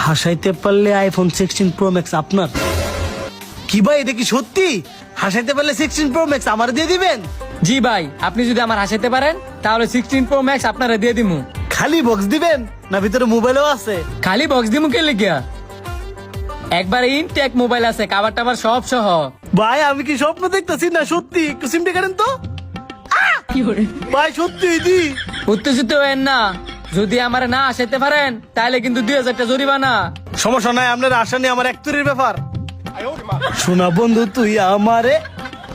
হাসাইতে পারলে iPhone 16 pro max আপনার। কি ভাই এটা কি সত্যি? হাসাইতে পারলে 16 প্রো ম্যাক্স আমার দিয়ে দিবেন? জি ভাই, আপনি যদি আমার হাসাইতে পারেন তাহলে 16 প্রো ম্যাক্স আপনারা দিয়ে দিমু। খালি বক্স দিবেন না ভিতরে মোবাইলও আছে? খালি বক্স দিমু কে লিখিয়া, একবার ইনটেক মোবাইল আছে, কাভার টাভার সব সহ। ভাই আমি কি স্বপ্ন দেখতেছি না সত্যি? একটু সিমটা কাটেন তো। ভাই সত্যি দি উত্তেজিত হয়েন না, যদি আমার না হাসাইতে পারেন তাহলে কিন্তু 2000 টাকা জরিমানা। সমস্যা নাই, আপনার আশা নেই, আমার একতুরির ব্যাপার। শোনা বন্ধু তুই আমারে,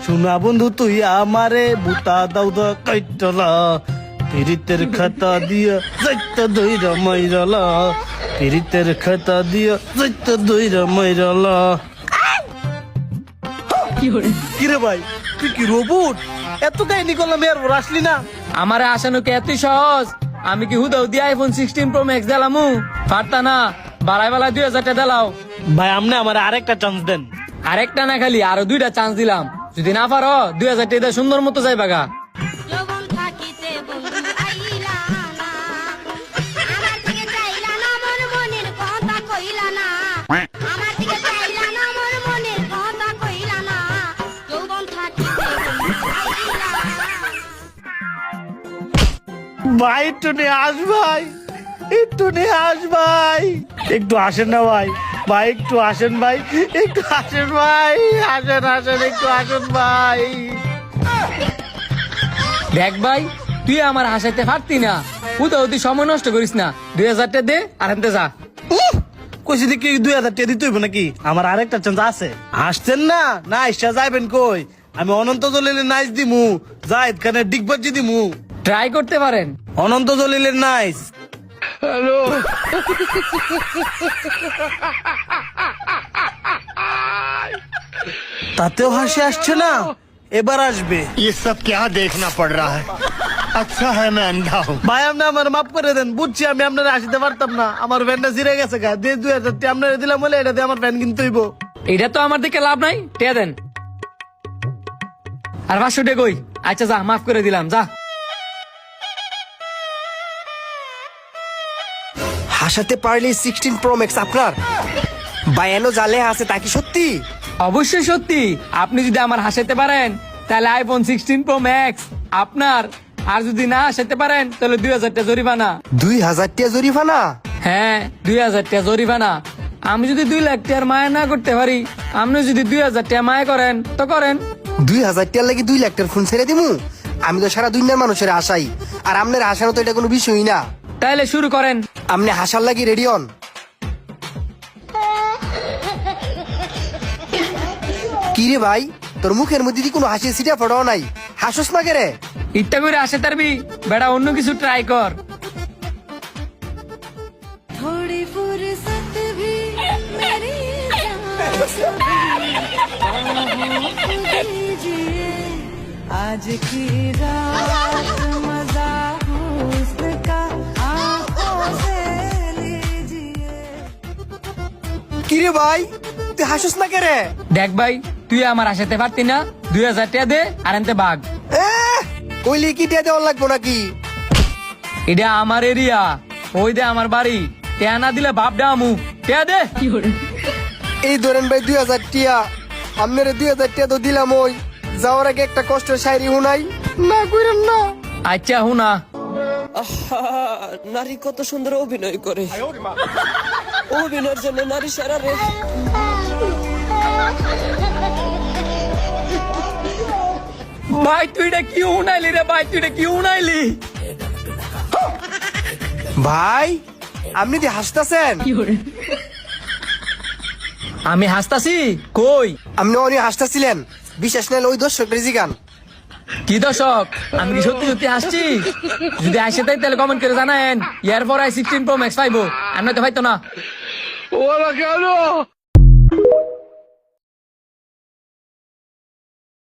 শোনা বন্ধু তুই আমারে বুতা দাও দা কাইটলা, পিরিতের খাতা দিয়া যাইতা দইরা মাইরালা, পিরিতের খাতা দিয়া যাইতা দইরা মাইরালা। কিরে ভাই তুই কি রোবট? এত কাহিনী করলাম এর ওর আসলি না? আমার আসানো কি এত সহজ? আমি কি হুদাও দিয়ে আইফোন 16 প্রো ম্যাক্স দিলামু? পারতা না, বাড়াই বেলা 2000 টাকা দিলাও। ভাই আপনি আমার আরেকটা চান্স দেন। আরেকটা না, খালি আরো 2টা চান্স দিলাম, যদি না পারো 2000 টাকা দিয়ে সুন্দর মতো যাই বাগা। যৌবন থাকিতে বন্ধু আইলা না, আমার দিকে চাইলা না, মোর মনের কথা কইলা না, আমার দিকে চাইলা না, মোর মনের কথা কইলা না, যৌবন থাকিতে বন্ধু আইলা না। ভাই একটু নিয়ে আস ভাই, একটু নিয়ে আস ভাই, একটু আসেন না ভাই, ভাই একটু আসেন ভাই, একটু আসেন ভাই, আসেন আসেন একটু আসেন ভাই। দেখ ভাই, তুই আমার হাসাইতে পারতি না, হুদাও তুই সময় নষ্ট করিস না, 2000 টাকা দে আর আনতে যা। কইছি দেখি 2000 টাকা দিতে হইব নাকি? আমার আরেকটা চান্স আছে। আসছেন না না ইচ্ছা যাইবেন কই? আমি অনন্ত জলিলের নাইস দিমু, জাহিদ খানের ডিগবাজি দিমু। ট্রাই করতে পারেন। অনন্ত জলিলের নাইস। হ্যালো তাতেও হাসি আসছে না, এবার আসবে। ये सब क्या देखना पड़ रहा है? अच्छा है मैं अंधा हूँ। ভাই আপনি আমার মাফ করে দেন, বুঝছি আমি আপনার আসতে পারতাম না, আমার ভ্যানটা জিরে গেছে গা, দিয়ে 2000 টাকা আপনার দিলাম বলে এটা দিয়ে আমার ভ্যান কিনতে হইব। এটা তো আমার দিকে লাভ নাই, টেয়া দেন। আর 500 টাকা কই? আচ্ছা যা, মাফ করে দিলাম, যা। হাসাতে পারলে 16 প্রো ম্যাক্স আপনার। বায়ানো জালে আছে তা কি সত্যি? অবশ্যই সত্যি, আপনি যদি আমার হাসাইতে পারেন তাহলে আইফোন 16 প্রো ম্যাক্স আপনার, আর যদি না হাসাইতে পারেন তাহলে 2000 টাকা জরিমানা। 2000 টাকা জরিমানা? হ্যাঁ 2000 টাকা জরিমানা। আমি যদি 2 লাখ টাকার মায়া না করতে পারি, আপনি যদি 2000 টাকা মায়া করেন তো করেন। 2000 টাকা লাগি 2 লাখ টাকার ফোন ছেড়ে দিমু? আমি তো সারা দুনিয়ার মানুষের আশাই, আর আমনের হাসানো তো এটা কোনো বিষয়ই না। তাইলে শুরু করেন। আমনে হাসার লাগি রেডি হন। কি রে ভাই, তোর মুখের মধ্যে কি কোনো হাসি সিটা ফোটাও নাই? হাসস না কেরে? ইচ্ছা করে আসে তারবি বেটা, অন্য কিছু ট্রাই কর। थोड़ी फुर्सत भी मेरी दीजिए, आज की रात मजा हुस्न का आंखों से लीजिए। কি রে ভাই, তুই হাসস না কেরে? দেখ ভাই, তুই আমার হাসাতে পারতি না, 2000 টাকা দে আর আনতে ভাগ। কইলি কি টিয়া দেওয়ার লাগবো নাকি? এটা আমার এরিয়া, ওই দে আমার বাড়ি, টেয়া না দিলে বাপ ডামু, টেয়া দে। এই ধরেন ভাই 2000 টিয়া, আপনার 2000 টিয়া তো দিলাম, ওই যাওয়ার আগে একটা কষ্টের শায়রি হুনাই না কইরেন না। আচ্ছা হুনা। নারী কত সুন্দর অভিনয় করে, অভিনয়ের জন্য নারী সারা রে। ভাই তুই এটা কি উনাইলি রে ভাই, তুই এটা কি উনাইলি? ভাই আপনি কি হাসতেছেন? আমি হাসতাছি কই? আপনি অনেক হাসতেছিলেন, বিশেষ নাইলে ওই দর্শক রেজি গান। কি দর্শক, আমি কি সত্যি সত্যি হাসছি? যদি আসে তাই তাহলে কমেন্ট করে জানায়েন, এরপর 16 প্রো ম্যাক্স পাইবো, আর নয়তো পাইতো না।